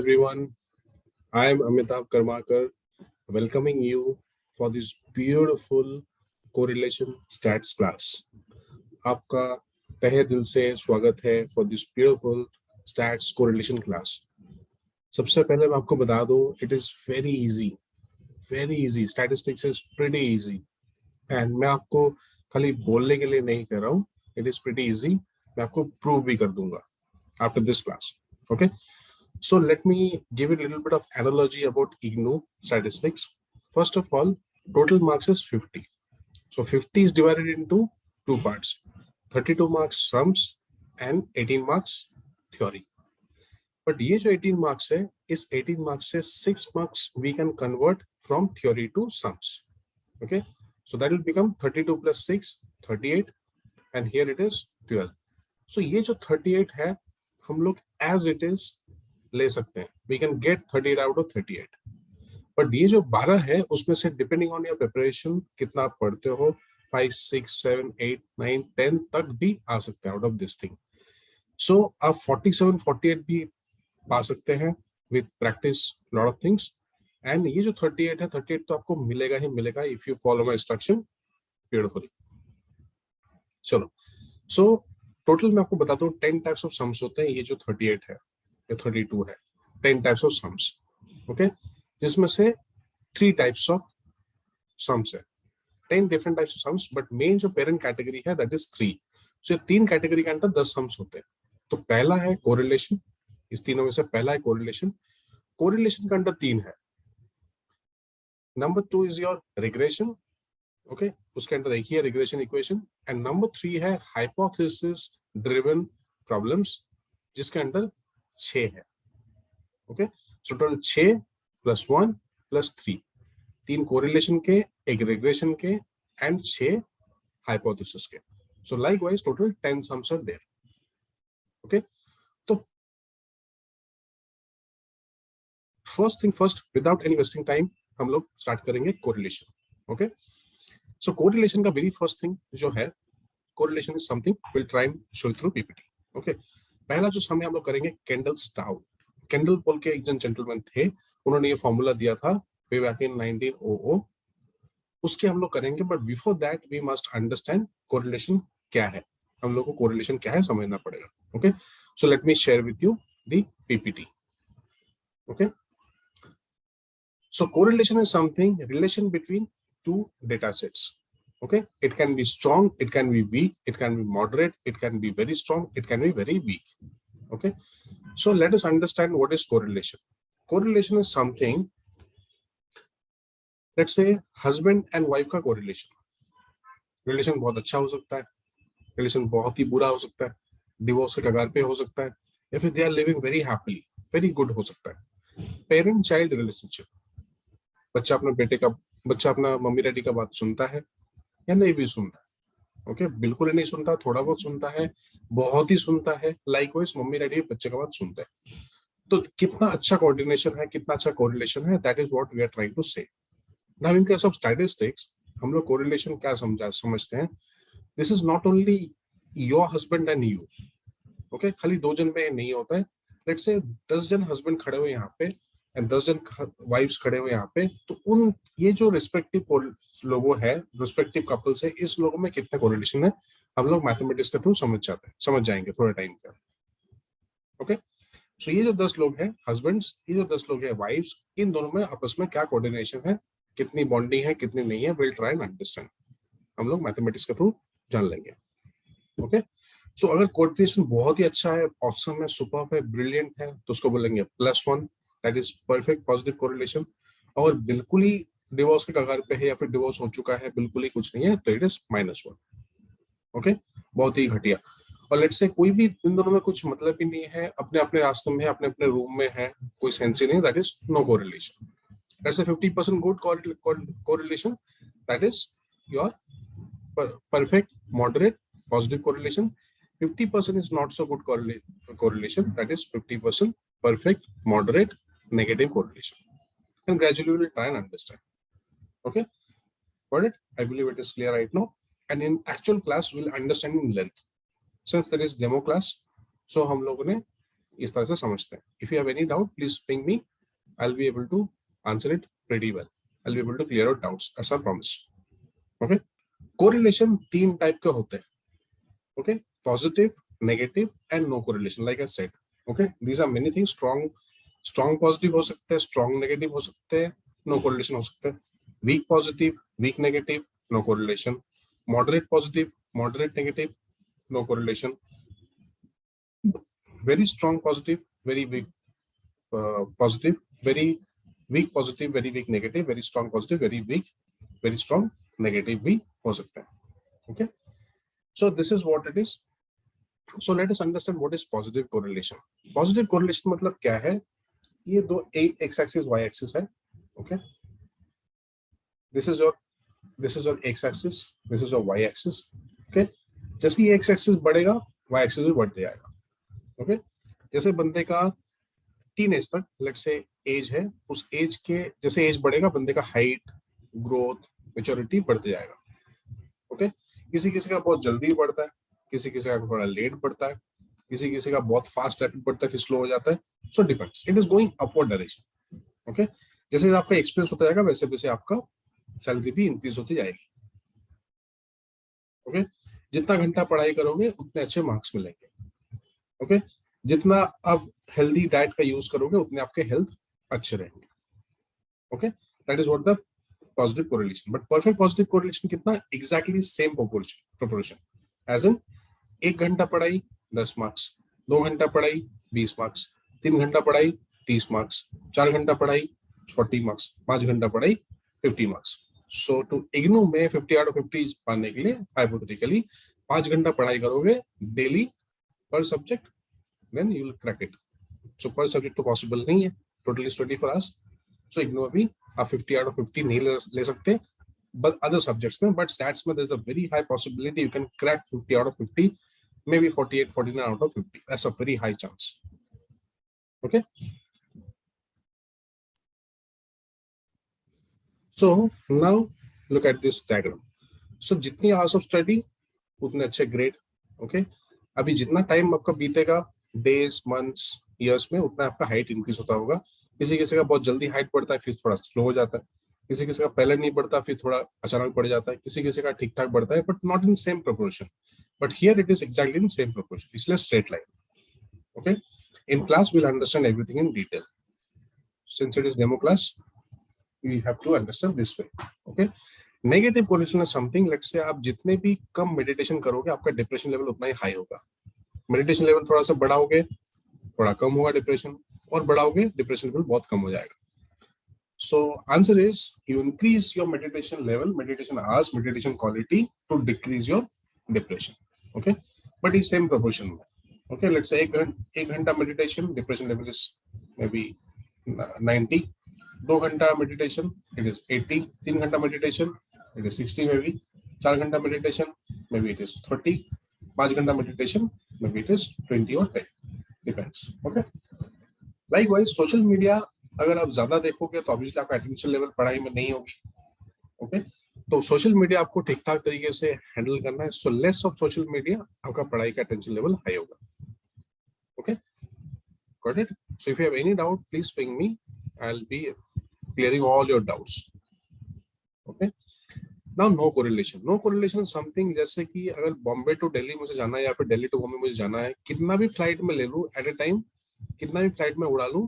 everyone. I am Amitabh Karmakar, welcoming you for this beautiful correlation stats class. आपका तहे दिल से स्वागत है for this beautiful stats correlation class. सबसे पहले मैं आपको बता दूं, it is very easy. Statistics is pretty easy. And मैं आपको खाली बोलने के लिए नहीं कर रहा हूँ. It is pretty easy. मैं आपको prove भी कर दूंगा after this class. Okay. So let me give you a little bit of analogy about IGNOU statistics. First of all, total marks is 50. So 50 is divided into two parts, 32 marks sums and 18 marks theory. But ये जो 18 marks है, इस 18 marks से 6 marks we can convert from theory to sums. Okay, so that will become 32 plus 6, 38, and here it is 12. So ये जो 38 है, हम लोग as it is ले सकते हैं. We can get 38 out of 38. But ये जो 12 है, उसमें से depending on your preparation कितना आप पढ़ते हो, 5, 6, 7, 8, 9, 10 तक भी आ सकते हैं out of this thing. So आप 47, 48 भी पा सकते हैं with practice lot of things. And ये जो 38 है, 38 तो आपको मिलेगा ही मिलेगा if you follow my instruction beautifully. चलो, so total मैं आपको बताता हूँ 10 types of sums होते हैं. ये जो 38 है, ये 32 है, 10 types of sums. Okay, जिसमें से 3 types of sums है, 10 different types of sums, but main जो parent category है that is 3. So ये 3 category के अंदर 10 sums होते हैं. तो पहला है correlation, इस तीनों में से पहला है correlation. Correlation के अंदर 3 है. Number 2 is your regression. Okay, उसके अंदर एक ही है regression equation. And number 3 है hypothesis driven problems, जिसके अंदर 6 है. Okay, so total 6 plus 1 plus 3, 3 correlation के, एक रिग्रेशन के एंड 6 हाइपोथेसिस के. So likewise total 10 sums are there. Okay, तो first thing first, without any wasting time हम लोग स्टार्ट करेंगे कोरिलेशन. ओके, सो कोरिलेशन का वेरी फर्स्ट थिंग जो है, correlation is something will try and show through PPT. Okay, पहला जो सम है हम लोग करेंगे कैंडल्स टाउ. कैंडल बोल के एक जन जेंटलमैन थे, उन्होंने ये फॉर्मूला दिया था वे बैक इन 1900. उसके हम लोग करेंगे, but before that we must understand correlation क्या है. हम लोग को कोरिलेशन क्या है समझना पड़ेगा. Okay, so let me share with you the PPT. Okay, so correlation is something relation between two data sets. Okay, it can be strong, it can be weak, it can be moderate, it can be very strong, it can be very weak. Okay, so let us understand what is correlation. Correlation is something, let's say husband and wife का correlation. Relation बहुत अच्छा हो सकता है, relation बहुत ही बुरा हो सकता है, divorce के कगार पे हो सकता है, या फिर they are living very happily, very good हो सकता है. Parent child relationship, बच्चा अपना मम्मी डैडी का बात सुनता है या नहीं भी सुनता है. ओके, बिल्कुल ही नहीं सुनता, थोड़ा बहुत सुनता है, बहुत ही सुनता है. लाइकवाइज मम्मी डैडी बच्चे का बात सुनता है. तो कितना अच्छा कोऑर्डिनेशन है, कितना अच्छा कोरिलेशन है, that is what we are trying to say. Now in case of statistics हम लोग कोरिलेशन क्या समझते हैं. This is not only your husband and you. Okay, खाली 2 जन में नहीं होता है. लेट्स से 10 जन हस्बैंड खड़े हुए यहाँ पे एंड 10 जन वाइफ्स खड़े हुए यहाँ पे, तो उन ये जो रिस्पेक्टिव लोगों है, रिस्पेक्टिव कपल्स है, इस लोगों में कितना कोरिलेशन है हम लोग मैथमेटिक्स के थ्रू समझ जाएंगे थोड़े टाइम पे. ओके, सो ये जो 10 लोग हैं हस्बैंड्स, ये जो 10 लोग हैं वाइफ्स, इन दोनों में आपस में क्या कोऑर्डिनेशन है, कितनी बॉन्डिंग है, कितनी नहीं है, विल ट्राई एंड अंडरस्टैंड. हम लोग मैथमेटिक्स के थ्रू जान लेंगे. ओके, सो अगर कोऑर्डिनेशन बहुत ही अच्छा है, ऑसम है, सुपर्ब है, ब्रिलियंट है, तो उसको बोलेंगे +1, that is perfect positive correlation. और बिल्कुल ही डिवोर्स के कगार पे है या फिर डिवोर्स हो चुका है, बिल्कुल ही कुछ नहीं है, तो इट इज -1. ओके, बहुत ही घटिया. और लेट्स से कोई भी इन दोनों में कुछ मतलब ही नहीं है, अपने अपने रास्ते में है, अपने अपने रूम में है, कोई सेंस ही नहीं, that is no correlation. Let's say 50% good correlation, that is your perfect moderate positive correlation. 50% is not so good correlation, that is 50% perfect moderate negative correlation. And gradually we will try and understand. Okay, got it? I believe it is clear right now. And in actual class we will understand in length. Since there is demo class, so हम लोगों ने इस तरह से समझते हैं. If you have any doubt, please ping me. I'll be able to answer it pretty well. I'll be able to clear out doubts. As I promise. Okay. Correlation 3 type के होते हैं. Okay. Positive, negative, and no correlation. Like I said. Okay. These are many things. Strong positive हो सकते हैं, strong negative हो सकते हैं, no correlation हो सकते हैं. Weak positive, weak negative, no correlation. Moderate positive, moderate negative, no correlation. Very strong positive, very weak positive, very weak positive, very weak negative, very strong positive, very weak, very strong negative भी हो सकता है. Okay, so this is what it is. So let us understand what is positive correlation. Positive correlation मतलब क्या है? ये दो x axis y axis है. Okay, this is your x axis, this is your y axis. Okay, जैसे ये x axis बढ़ेगा y axis भी बढ़ते जाएगा. Okay, जैसे बंदे का टीनेज तक लेट्स से एज है, उस एज के जैसे एज बढ़ेगा बंदे का हाइट, ग्रोथ, मैच्योरिटी बढ़ते जाएगा. ओके, किसी किसी का बहुत जल्दी बढ़ता है, किसी किसी का थोड़ा लेट बढ़ता है, किसी किसी का बहुत फास्ट रैपिड बढ़ता है फिर स्लो हो जाता है. So depends, it is going upward direction. Okay, जैसे आपका एक्सपीरियंस होता जाएगा वैसे वैसे आपका सैलरी भी इंक्रीज होती जाएगी. ओके, जितना घंटा पढ़ाई करोगे उतने अच्छे मार्क्स मिलेंगे. ओके, जितना आप हेल्दी डाइट का यूज करोगे उतने आपके हेल्थ अच्छे रहेंगे. Okay, that is what the positive correlation. But perfect positive correlation कितना? Exactly same proportion. As in 1 घंटा पढ़ाई 10 मार्क्स, 2 घंटा पढ़ाई 20 मार्क्स, 3 घंटा पढ़ाई 30 मार्क्स, 4 घंटा पढ़ाई 40 मार्क्स, 5 घंटा पढ़ाई 50 मार्क्स. सो टू इग्नू में 50 आउट ऑफ 50 पाने के लिए हाइपोथेटिकली 5 घंटा पढ़ाई करोगे डेली पर subject, then you will crack it. So per subject तो possible नहीं है, totally study for us. So ignore भी आप 50 out of 50 नहीं ले सकते, but other subjects में, but stats में there's a very high possibility you can crack 50 out of 50, maybe 48, 49 out of 50. That's a very high chance. Okay. So now look at this diagram. So जितनी hours of study उतने अच्छे grade. Okay. अभी जितना time आपका बीतेगा days, months, years में, उतना आपका height increase होता होगा. किसी किसी का बहुत जल्दी हाइट बढ़ता है फिर थोड़ा स्लो हो जाता है, किसी किसी का पहले नहीं बढ़ता फिर थोड़ा अचानक बढ़ जाता है, किसी किसी का ठीक ठाक बढ़ता है but not in same proportion. But here it is exactly in same proportion, इसलिए straight line. Okay, in class we will understand everything in detail. Since it is demo class we have to understand this way. Okay, negative correlation is something, let's say आप जितने भी कम meditation करोगे आपका depression level उतना ही high होगा. Meditation level थोड़ा सा बढ़ाओगे थोड़ा कम होगा डिप्रेशन, और बढ़ाओगे डिप्रेशन लेवल बहुत कम हो जाएगा. So answer is you increase your meditation level, meditation hours, meditation quality to decrease your depression. Okay, but is same proportion में. ओके, लेट्स से 1 घंटा meditation, depression level is maybe 90. 2 घंटा meditation it is 80. 3 घंटा meditation it is 60 maybe. 4 घंटा meditation maybe it is 30. 5 घंटा meditation maybe it is 20 or 10, depends. Okay, likewise social media अगर आप ज्यादा देखोगे तो ऑब्वियसली आपका अटेंशन लेवल पढ़ाई में नहीं होगी. ओके, तो सोशल मीडिया आपको ठीक ठाक तरीके से हैंडल करना है. So less of social media, आपका पढ़ाई का अटेंशन लेवल हाई होगा. Okay, got it. So if you have any doubt please ping me, I will B clearing all your doubts. Okay, Now no correlation. No correlation is something जैसे कि अगर Bombay to Delhi मुझे जाना है या फिर Delhi to Bombay मुझे जाना है, कितना भी फ्लाइट में ले लूं एट ए टाइम, कितना भी फ्लाइट में उड़ा लूं,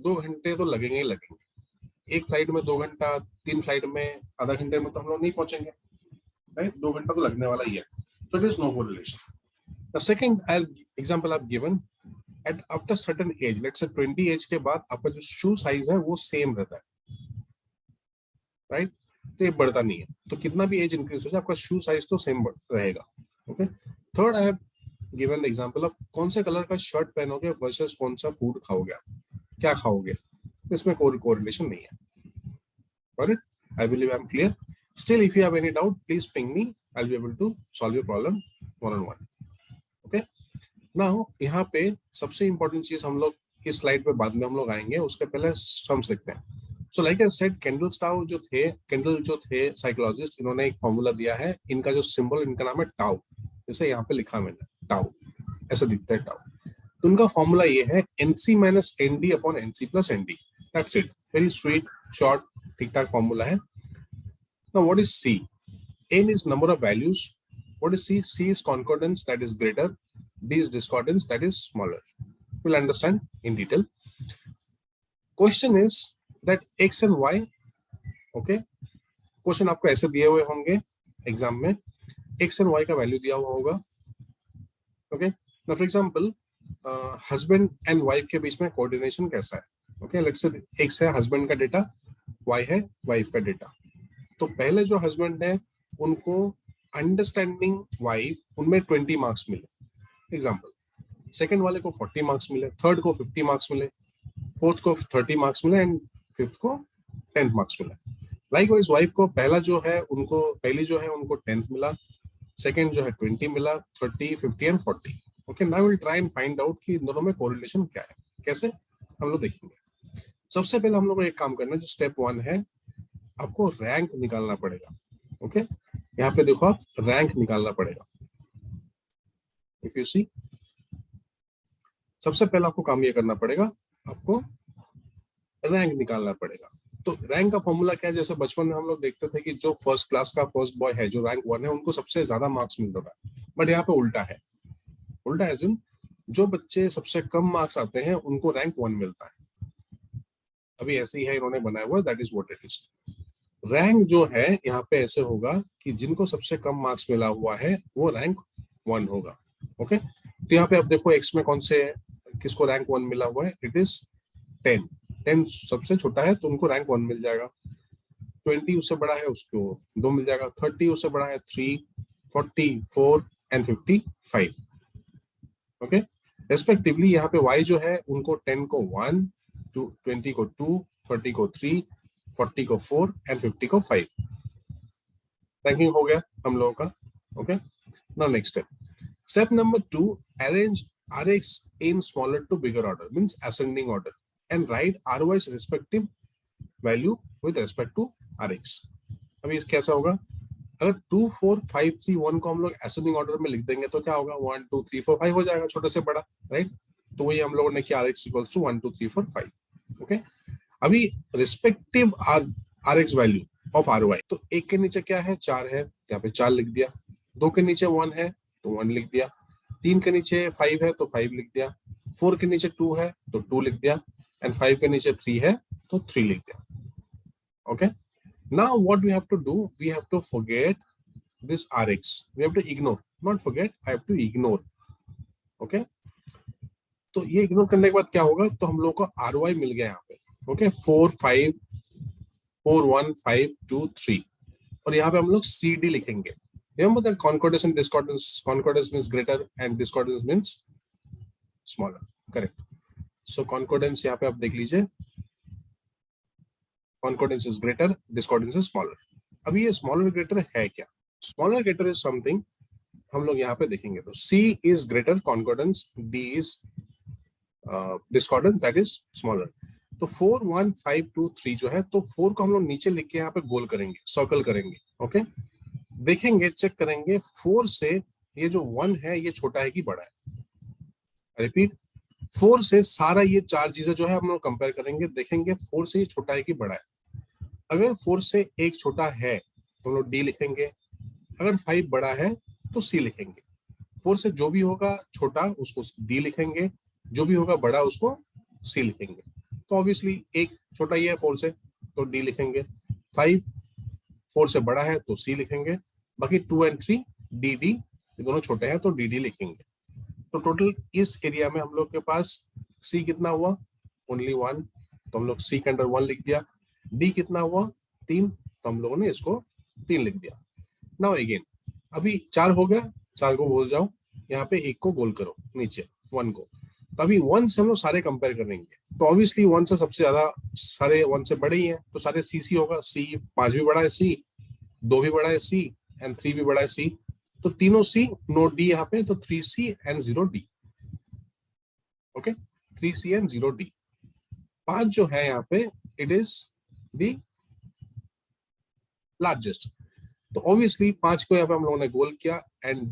2 घंटे तो लगेंगे ही लगेंगे. एक फ्लाइट में 2 घंटा, 3 फ्लाइट में आधा घंटे में तो हम लोग नहीं पहुंचेंगे, राइट? 2 घंटा तो लगने वाला ही है. So it is no correlation. The second example I have given, at after certain age, let's say 20 as के बाद आपका जो शू साइज है वो सेम रहता है, राइट? तो ये बढ़ता नहीं है. तो कितना भी एज इंक्रीज हो जाए आपका शू साइज तो सेम रहेगा. Okay, third I have given the example of कौन से कलर का शर्ट पहनोगे वर्सेस कौन सा फूड खाओगे, क्या खाओगे, इसमें कोई कोरिलेशन नहीं है. Got it? I believe I am clear. Still if you have any doubt please ping me, I will be able to solve your problem one on one. Okay, now यहाँ पे सबसे इंपॉर्टेंट चीज हम लोग इस slide पे बाद में हम लोग आएंगे, उसके पहले सम्स लिखते हैं. So like I said, candle जो थे साइकोलॉजिस्ट, इन्होंने एक फॉर्मूला दिया है. इनका जो सिंबल, इनका नाम है टाउ. जैसे यहाँ पे लिखा मैंने टाउ, ऐसा दिखता है टाउ. तो उनका फॉर्मूला ये है NC minus ND upon NC plus ND, that's it, very sweet short ठीक ठाक फॉर्मूला है। Now what is C? n is number of values. What is c? C is concordance, that is greater. D is discordance, that is smaller. We'll understand in detail. Question is that x and y, okay, question आपको ऐसे दिए हुए होंगे exam में, x and y का value दिया हुआ होगा, okay. Now for example husband and wife के बीच में कोऑर्डिनेशन कैसा है, ओके। लेट्स से x है हस्बैंड का डेटा, y है वाइफ का डेटा। तो पहले जो हस्बैंड है उनको अंडरस्टैंडिंग वाइफ उनमें 20 मार्क्स मिले एग्जांपल, सेकंड वाले को 40 मार्क्स मिले, थर्ड को 50 मार्क्स मिले, फोर्थ को 30 मार्क्स मिले एंड फिफ्थ को 10 मार्क्स मिले। लाइकवाइज वाइफ को पहला जो है उनको 10th मिला, सेकंड जो है 20 मिला, 30, 50 and 40। Okay, now will try and find out कि इन दोनों में कोरिलेशन क्या है, कैसे हम लोग देखेंगे। सबसे पहले हम लोग को एक काम करना है, जो स्टेप 1 है, आपको रैंक निकालना पड़ेगा। ओके, यहाँ पे देखो आप रैंक निकालना पड़ेगा। इफ यू सी, सबसे पहले आपको काम ये करना पड़ेगा, आपको रैंक निकालना पड़ेगा। तो रैंक का फॉर्मूला क्या है? जैसे बचपन में हम लोग देखते थे कि जो फर्स्ट क्लास का फर्स्ट बॉय है, जो रैंक 1 है, उनको सबसे ज्यादा मार्क्स मिल रहा है। बट यहाँ पे उल्टा है, उल्टा एज इन जो बच्चे सबसे कम मार्क्स आते हैं उनको रैंक 1 मिलता है। अभी ऐसे ही है इन्होंने बनाया हुआ, that is what it is. Rank जो है यहाँ पे ऐसे होगा कि जिनको सबसे कम मार्क्स मिला हुआ है वो रैंक 1 होगा। ओके, तो यहाँ पे आप देखो एक्स में कौन से किसको रैंक 1 मिला हुआ है, इट इज 10। 10 सबसे छोटा है तो उनको रैंक 1 मिल जाएगा। 20 उससे बड़ा है उसको 2 मिल जाएगा, 30 उससे बड़ा है 3, 40, 4 एंड 55। ओके, रेस्पेक्टिवली यहाँ पे y जो है उनको 10 को 1, 20 को 2, 30 को 3, 40 को 4 एंड 50 को 5। रैंकिंग हो गया हम लोगों का। Okay, now next step number 2, arrange Rx in smaller to bigger order, means ascending order, and write Ry's respective value with respect to Rx। अभी इस कैसा होगा? अगर 2, 4, 5, 3, 1 को हम लोग ascending order में लिख देंगे तो क्या होगा? 1, 2, 3, 4, 5 हो जाएगा, छोटे से बड़ा, राइट? तो वही हम लोगों ने किया, Rx equals to 1, 2, 3, 4, 5। ओके, अभी respective Rx value of Ry, तो एक के नीचे क्या है? 4 है, यहाँ पे 4 लिख दिया। 2 के नीचे 1 है तो 1 लिख दिया। 3 के नीचे 5 है तो 5 लिख दिया। 4 के नीचे 2 है तो 2 लिख दिया एंड 5 के नीचे 3 है तो 3 लिख दिया। Okay, now what we have to do, we have to forget this Rx, we have to ignore, not forget, I have to ignore. Okay, तो ये इग्नोर करने के बाद क्या होगा? तो हम लोग को Ry मिल गया यहाँ पे। ओके, 4, 5, 4, 1, 5, 2, 3, और यहाँ पे हम लोग CD लिखेंगे। Remember that concordance and discordance, concordance means greater and discordance means smaller, correct? So concordance यहाँ पे आप देख लीजिए, concordance is greater, discordance is smaller। अभी ये smaller greater है क्या? Smaller greater is something हम लोग यहाँ पे देखेंगे। तो C is greater concordance, D is discordance, that is smaller। तो 4, 1, 5, 2, 3 जो है, तो 4 को हम लोग नीचे लिख के यहाँ पे गोल करेंगे, सर्कल करेंगे। ओके, देखेंगे, चेक करेंगे 4 से ये जो 1 है ये छोटा है कि बड़ा है। रिपीट, 4 से सारा ये 4 चीजें जो है हम लोग कंपेयर करेंगे, देखेंगे 4 से ये छोटा है कि बड़ा है। अगर 4 से एक छोटा है तो हम लोग D लिखेंगे, अगर 5 बड़ा है तो C लिखेंगे। 4 से जो भी होगा छोटा उसको D लिखेंगे, जो भी होगा बड़ा उसको C लिखेंगे। तो ऑब्वियसली एक छोटा ही है 4 से तो D लिखेंगे, 5 4 से बड़ा है तो C लिखेंगे, बाकी 2 एंड 3 DD, ये दोनों छोटे हैं तो DD लिखेंगे। तो टोटल इस एरिया में हम लोग के पास C कितना हुआ? ओनली 1, तो हम लोग C के अंडर 1 लिख दिया। D कितना हुआ? 3, तो हम लोगों ने इसको 3 लिख दिया। नाउ अगेन, अभी 4 हो गया, 4 को भूल जाओ, यहाँ पे 1 को गोल करो नीचे 1 को। तो अभी 1 से हम लोग सारे कंपेयर करेंगे, तो ऑब्वियसली 1 से सबसे ज्यादा सारे 1 से बड़े ही हैं, तो सारे C होगा। C 5 भी बड़ा है, C 2 भी बड़ा है, C एंड 3 भी बड़ा है, C, तो तीनों C, नो D यहाँ पे, तो 3C and 0D। Okay, 3C and 0D। 5 जो है यहाँ पे, इट इज द लार्जेस्ट, तो ऑब्वियसली 5 को यहाँ पे हम लोगों ने गोल किया एंड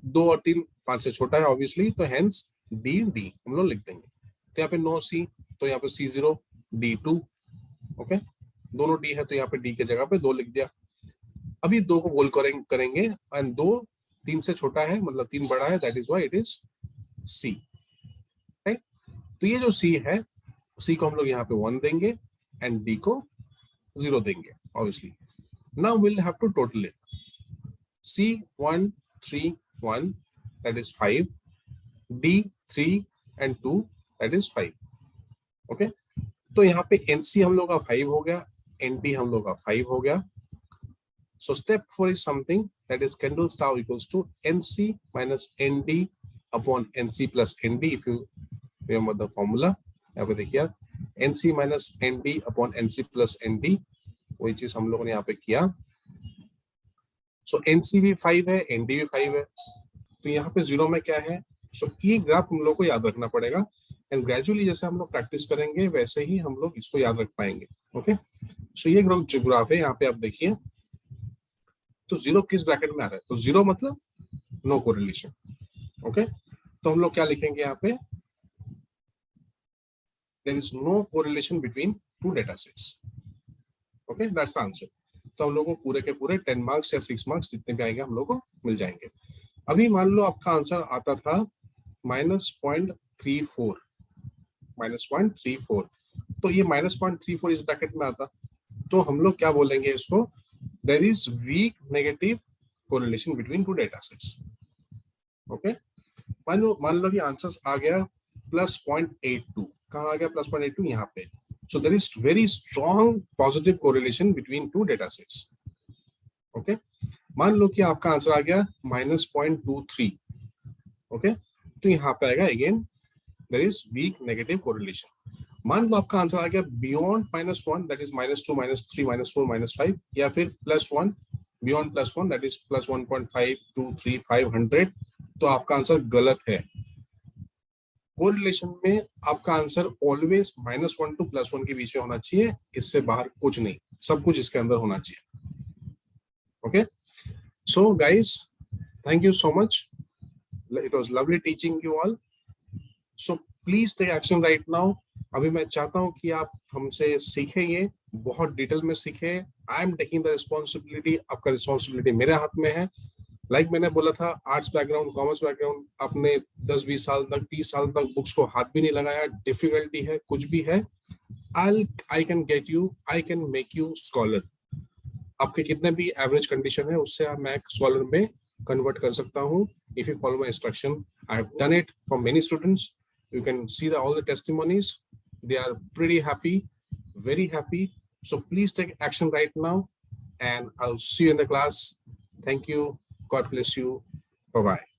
2 और 3 5 से छोटा है ऑब्वियसली, तो हेंस डी डी हम लोग लिख देंगे। तो यहाँ पे नो सी, तो यहाँ पे C0 D2, ओके, दोनों डी है तो यहाँ पे डी के जगह पे 2 लिख दिया। अभी 2 को बोल करेंगे एंड 2 3 से छोटा है, मतलब 3 बड़ा है, that is why it is C, right. तो ये जो सी है, सी को हम लोग यहाँ पे 1 देंगे एंड डी को 0 देंगे obviously. Now will have to total it, C1 3 1 that is 5, D 3 and 2 that is 5, okay. तो यहाँ पे NC हम लोग का 5 हो गया, ND हम लोग का 5 हो गया। So step 4 is something that is Kendall's tau equals to NC minus ND upon NC plus ND. If you remember the formula, यहाँ पे देखिए NC minus ND upon NC plus ND, वही चीज हम लोगों ने यहाँ पे किया। So NC भी 5 है, ND भी 5 है, तो यहाँ पे 0 में क्या है? So ये ग्राफ हम लोग को याद रखना पड़ेगा एंड ग्रेजुअली जैसे हम लोग प्रैक्टिस करेंगे वैसे ही हम लोग इसको याद रख पाएंगे, ओके। सो ये ग्राफ है, यहाँ पे आप देखिए, तो 0 किस ब्रैकेट में आ रहा है? तो 0 मतलब नो कोरिलेशन, ओके। तो हम लोग क्या लिखेंगे यहाँ पे? There is no correlation between 2 data sets, okay, that's the answer. तो हम लोग को पूरे के पूरे 10 मार्क्स या 6 मार्क्स जितने भी आएंगे हम लोग को मिल जाएंगे। अभी मान लो आपका आंसर आता था -0.34, -0.34, तो ये -0.34 इस ब्रैकेट में आता, तो हम लोग क्या बोलेंगे इसको? There is weak negative correlation between 2 data sets, okay. मान लो कि आंसर आ गया +0.82, कहाँ आ गया +0.82? यहाँ पे। So there is very strong positive correlation between 2 data sets, okay? मान लो कि आपका आंसर आ गया -0.23, okay? तो यहाँ पे आएगा again there is weak negative correlation। मान लो आपका आंसर आ गया beyond -1, that is -2, -3, -4, -5, या फिर +1, beyond +1 that is +1.5, 2, 3, 500, तो आपका आंसर गलत है। कोरिलेशन में आपका आंसर ऑलवेज -1 to +1 के बीच में होना चाहिए, इससे बाहर कुछ नहीं, सब कुछ इसके अंदर होना चाहिए, okay. So guys, thank you so much, it was lovely teaching you all. So please take action right now. अभी मैं चाहता हूं कि आप हमसे सीखें, ये बहुत डिटेल में सीखें। I am taking the responsibility, आपका रिस्पॉन्सिबिलिटी मेरे हाथ में है। लाइक मैंने बोला था, आर्ट्स बैकग्राउंड, कॉमर्स बैकग्राउंड, आपने 10-20 साल तक, 30 साल तक बुक्स को हाथ भी नहीं लगाया, डिफिकल्टी है, कुछ भी है, I can get you, I can make you scholar. आपके कितने भी एवरेज कंडीशन है उससे मैं एक स्कॉलर में कन्वर्ट कर सकता हूँ, if you follow my instruction. I have done it for many students, you can see all the testimonies, they are pretty happy, very happy. So please take action right now and I'll see you in the class. Thank you. God bless you. Bye-bye.